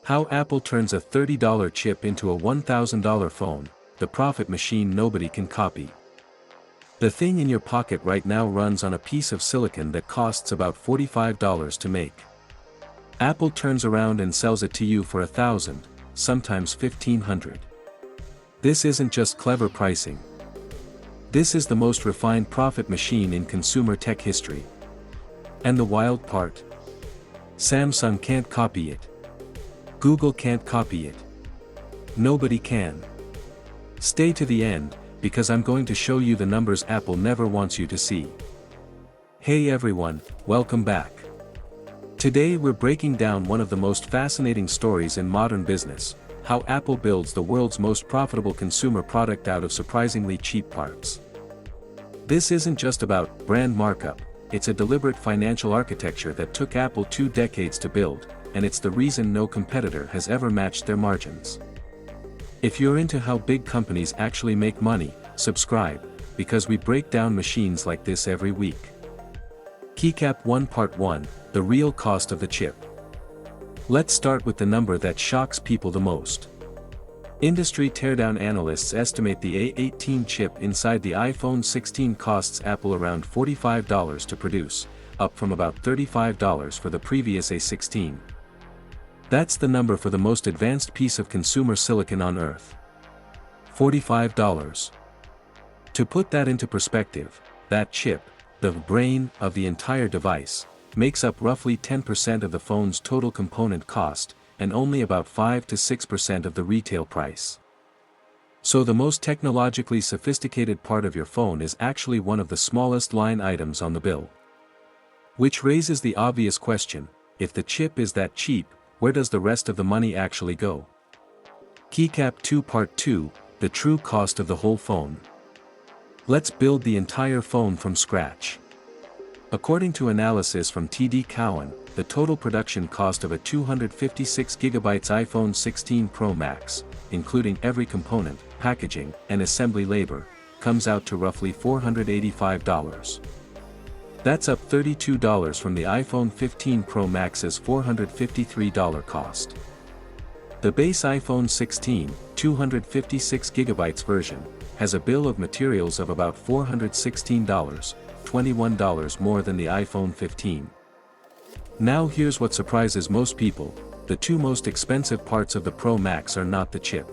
How Apple turns a $30 chip into a $1,000 phone, the profit machine nobody can copy. The thing in your pocket right now runs on a piece of silicon that costs about $45 to make. Apple turns around and sells it to you for $1,000, sometimes $1,500. This isn't just clever pricing. This is the most refined profit machine in consumer tech history. And the wild part? Samsung can't copy it. Google can't copy it. Nobody can. Stay to the end, because I'm going to show you the numbers Apple never wants you to see. Hey everyone, welcome back. Today we're breaking down one of the most fascinating stories in modern business, how Apple builds the world's most profitable consumer product out of surprisingly cheap parts. This isn't just about brand markup, it's a deliberate financial architecture that took Apple 2 decades to build, and it's the reason no competitor has ever matched their margins. If you're into how big companies actually make money, subscribe, because we break down machines like this every week. Keycap 1 Part 1, the real cost of the chip. Let's start with the number that shocks people the most. Industry teardown analysts estimate the A18 chip inside the iPhone 16 costs Apple around $45 to produce, up from about $35 for the previous A16. That's the number for the most advanced piece of consumer silicon on Earth. $45. To put that into perspective, that chip, the brain of the entire device, makes up roughly 10% of the phone's total component cost, and only about 5 to 6% of the retail price. So the most technologically sophisticated part of your phone is actually one of the smallest line items on the bill. Which raises the obvious question, if the chip is that cheap, where does the rest of the money actually go? Keycap 2 Part 2, the true cost of the whole phone. Let's build the entire phone from scratch. According to analysis from TD Cowen, the total production cost of a 256GB iPhone 16 Pro Max, including every component, packaging, and assembly labor, comes out to roughly $485. That's up $32 from the iPhone 15 Pro Max's $453 cost. The base iPhone 16, 256GB version, has a bill of materials of about $416, $21 more than the iPhone 15. Now here's what surprises most people, the two most expensive parts of the Pro Max are not the chip.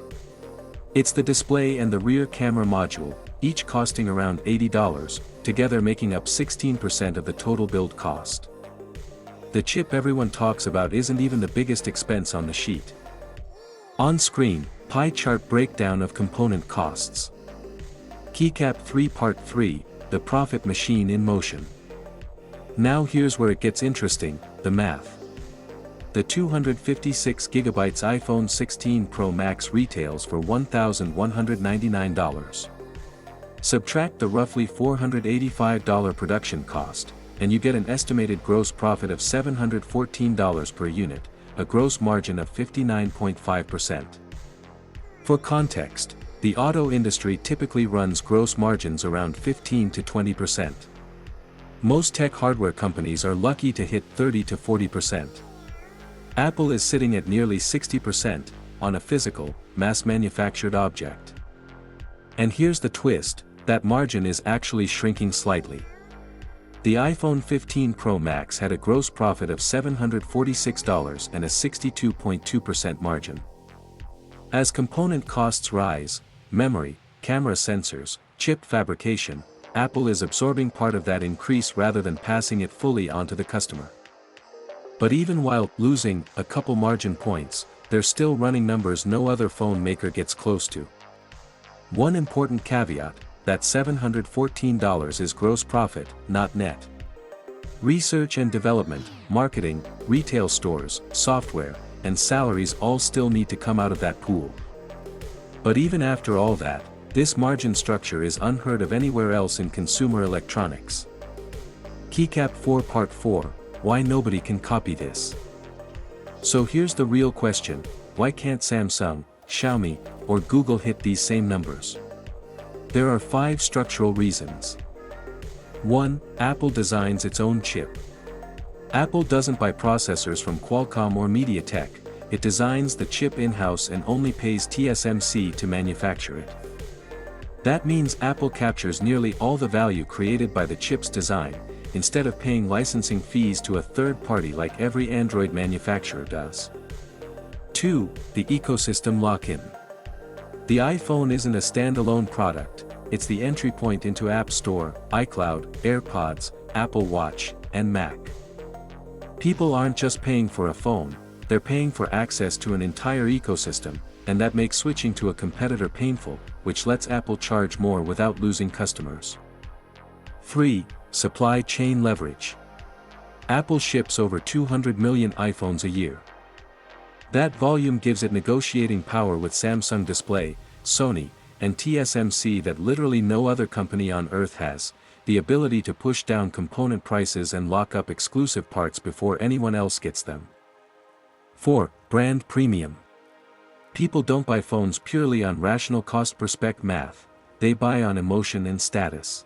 It's the display and the rear camera module, each costing around $80, together making up 16% of the total build cost. The chip everyone talks about isn't even the biggest expense on the sheet. On screen, pie chart breakdown of component costs. Keycap 3 Part 3, the profit machine in motion. Now here's where it gets interesting, the math. The 256GB iPhone 16 Pro Max retails for $1,199. Subtract the roughly $485 production cost, and you get an estimated gross profit of $714 per unit, a gross margin of 59.5%. For context, the auto industry typically runs gross margins around 15 to 20%. Most tech hardware companies are lucky to hit 30 to 40%. Apple is sitting at nearly 60%, on a physical, mass-manufactured object. And here's the twist, that margin is actually shrinking slightly. The iPhone 15 Pro Max had a gross profit of $746 and a 62.2% margin. As component costs rise, memory, camera sensors, chip fabrication, Apple is absorbing part of that increase rather than passing it fully onto the customer. But even while losing a couple margin points, they're still running numbers no other phone maker gets close to. One important caveat, that $714 is gross profit, not net. Research and development, marketing, retail stores, software, and salaries all still need to come out of that pool. But even after all that, this margin structure is unheard of anywhere else in consumer electronics. Keycap 4 Part 4, why nobody can copy this. So here's the real question, why can't Samsung, Xiaomi, or Google hit these same numbers? There are 5 structural reasons. 1. Apple designs its own chip. Apple doesn't buy processors from Qualcomm or MediaTek, it designs the chip in-house and only pays TSMC to manufacture it. That means Apple captures nearly all the value created by the chip's design, instead of paying licensing fees to a third party like every Android manufacturer does. 2. The ecosystem lock-in. The iPhone isn't a standalone product, it's the entry point into App Store, iCloud, AirPods, Apple Watch, and Mac. People aren't just paying for a phone, they're paying for access to an entire ecosystem, and that makes switching to a competitor painful, which lets Apple charge more without losing customers. 3. Supply chain leverage. Apple ships over 200 million iPhones a year. That volume gives it negotiating power with Samsung Display, Sony, and TSMC that literally no other company on earth has, the ability to push down component prices and lock up exclusive parts before anyone else gets them. 4. Brand premium. People don't buy phones purely on rational cost per spec math, they buy on emotion and status.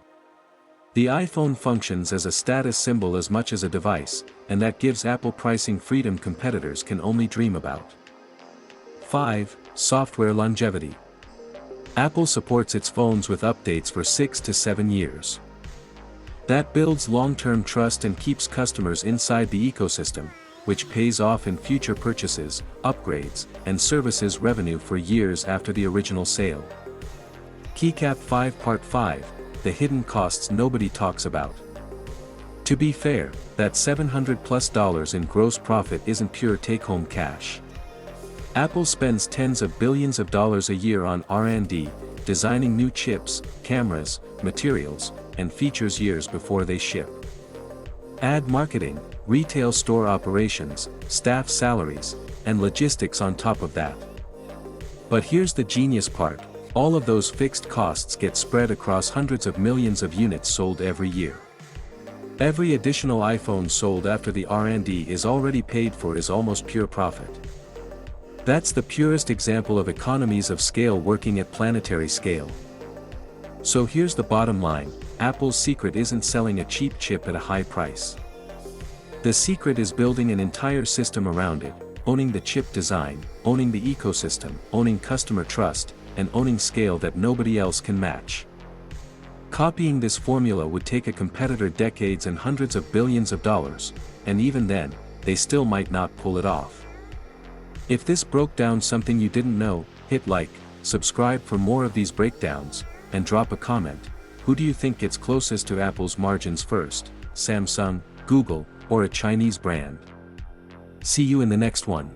The iPhone functions as a status symbol as much as a device, and that gives Apple pricing freedom competitors can only dream about. 5. Software longevity. Apple supports its phones with updates for 6 to 7 years. That builds long-term trust and keeps customers inside the ecosystem, which pays off in future purchases, upgrades, and services revenue for years after the original sale. Keycap 5 Part 5, the hidden costs nobody talks about. To be fair, that $700+ in gross profit isn't pure take-home cash. Apple spends tens of billions of dollars a year on R&D, designing new chips, cameras, materials, and features years before they ship. Add marketing, retail store operations, staff salaries, and logistics on top of that. But here's the genius part, all of those fixed costs get spread across hundreds of millions of units sold every year. Every additional iPhone sold after the R&D is already paid for is almost pure profit. That's the purest example of economies of scale working at planetary scale. So here's the bottom line, Apple's secret isn't selling a cheap chip at a high price. The secret is building an entire system around it, owning the chip design, owning the ecosystem, owning customer trust, and owning scale that nobody else can match. Copying this formula would take a competitor decades and hundreds of billions of dollars, and even then, they still might not pull it off. If this broke down something you didn't know, hit like, subscribe for more of these breakdowns, and drop a comment. Who do you think gets closest to Apple's margins first, Samsung, Google, or a Chinese brand? See you in the next one.